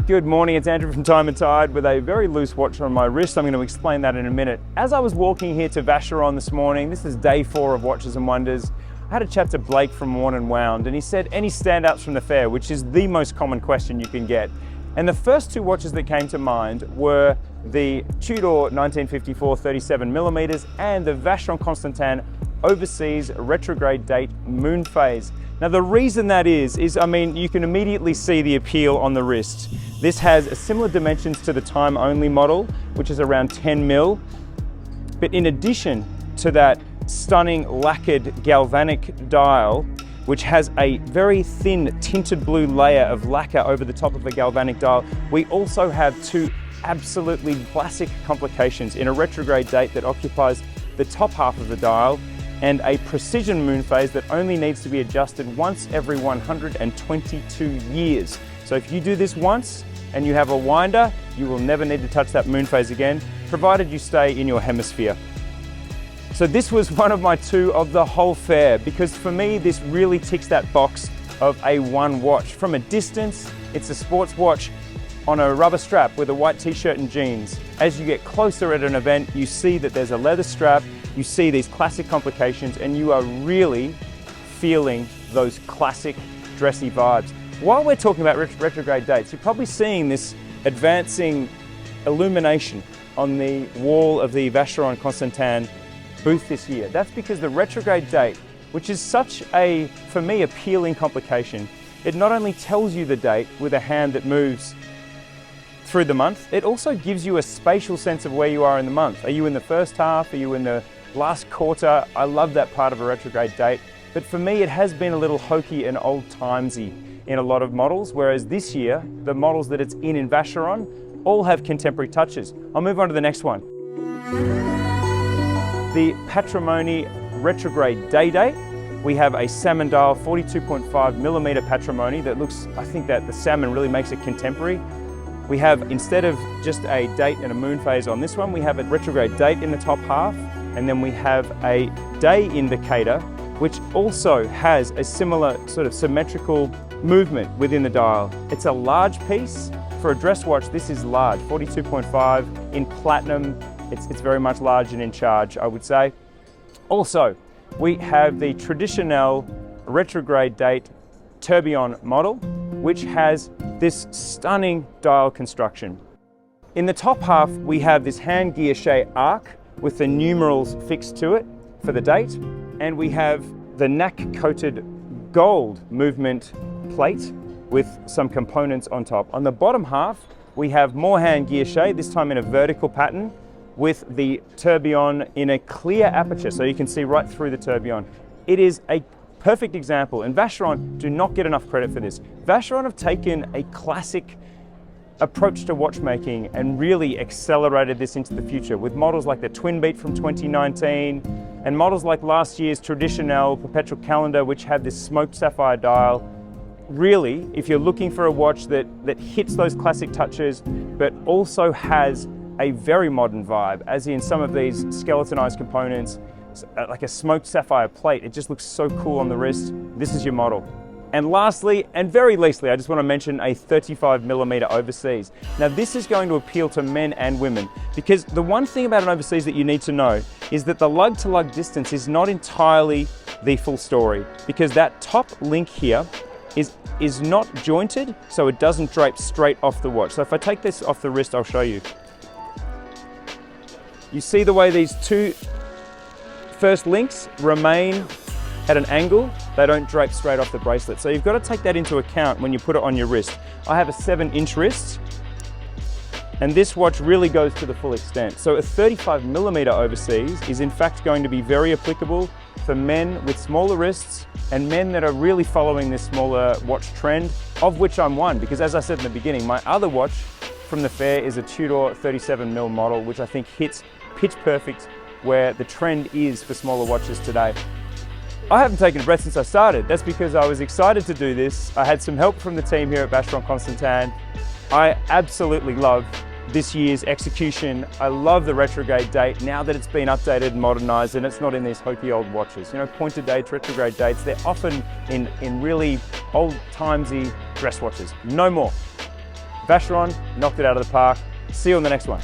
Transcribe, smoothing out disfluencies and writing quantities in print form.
Good morning, it's Andrew from Time+Tide with a very loose watch on my wrist. I'm going to explain that in a minute. As I was walking here to Vacheron this morning, this is day 4 of Watches and Wonders, I had a chat to Blake from Worn & Wound, and he said, any standouts from the fair, which is the most common question you can get. And the first 2 watches that came to mind were the Tudor 1954 37mm and the Vacheron Constantin overseas retrograde date moonphase. Now the reason that is, I mean, you can immediately see the appeal on the wrist. This has similar dimensions to the time only model, which is around 10 mil. But in addition to that stunning lacquered galvanic dial, which has a very thin tinted blue layer of lacquer over the top of the galvanic dial, we also have 2 absolutely classic complications in a retrograde date that occupies the top half of the dial and a precision moonphase that only needs to be adjusted once every 122 years. So if you do this once and you have a winder, you will never need to touch that moonphase again, provided you stay in your hemisphere. So this was one of my 2 of the whole fair, because for me, this really ticks that box of a one watch. From a distance, it's a sports watch on a rubber strap with a white t-shirt and jeans. As you get closer at an event, you see that there's a leather strap, you see these classic complications, and you are really feeling those classic dressy vibes. While we're talking about retrograde dates, you're probably seeing this advancing illumination on the wall of the Vacheron Constantin booth this year. That's because the retrograde date, which is such a, for me, appealing complication, it not only tells you the date with a hand that moves through the month, it also gives you a spatial sense of where you are in the month. Are you in the first half? Are you in the last quarter? I love that part of a retrograde date, but for me it has been a little hokey and old-timesy in a lot of models, whereas this year, the models that it's in Vacheron all have contemporary touches. I'll move on to the next one. The Patrimony retrograde day date. We have a salmon dial 42.5mm Patrimony that looks, I think that the salmon really makes it contemporary. We have, instead of just a date and a moon phase on this one, we have a retrograde date in the top half, and then we have a day indicator, which also has a similar sort of symmetrical movement within the dial. It's a large piece. For a dress watch, this is large, 42.5 in platinum. It's very much large and in charge, I would say. Also, we have the traditional retrograde date tourbillon model, which has this stunning dial construction. In the top half, we have this hand guilloche arc with the numerals fixed to it for the date, and we have the nacre-coated gold movement plate with some components on top. On the bottom half, we have more hand guilloche, this time in a vertical pattern, with the tourbillon in a clear aperture, so you can see right through the tourbillon. It is a perfect example, and Vacheron do not get enough credit for this. Vacheron have taken a classic approach to watchmaking and really accelerated this into the future with models like the Twin Beat from 2019 and models like last year's traditional perpetual calendar, which had this smoked sapphire dial. Really, if you're looking for a watch that hits those classic touches, but also has a very modern vibe, as in some of these skeletonized components, like a smoked sapphire plate, it just looks so cool on the wrist. This is your model. And lastly, and very leastly, I just want to mention a 35mm overseas. Now this is going to appeal to men and women, because the one thing about an overseas that you need to know is that the lug to lug distance is not entirely the full story, because that top link here is not jointed, so it doesn't drape straight off the watch. So if I take this off the wrist, I'll show you. You see the way these 2 first links remain at an angle, they don't drape straight off the bracelet. So you've got to take that into account when you put it on your wrist. I have a 7-inch wrist, and this watch really goes to the full extent. So a 35mm overseas is in fact going to be very applicable for men with smaller wrists and men that are really following this smaller watch trend, of which I'm one, because as I said in the beginning, my other watch from the fair is a Tudor 37mm model, which I think hits pitch perfect where the trend is for smaller watches today. I haven't taken a breath since I started. That's because I was excited to do this. I had some help from the team here at Vacheron Constantin. I absolutely love this year's execution. I love the retrograde date now that it's been updated and modernized and it's not in these hokey old watches. You know, pointed dates, retrograde dates, they're often in really old timesy dress watches. No more. Vacheron knocked it out of the park. See you on the next one.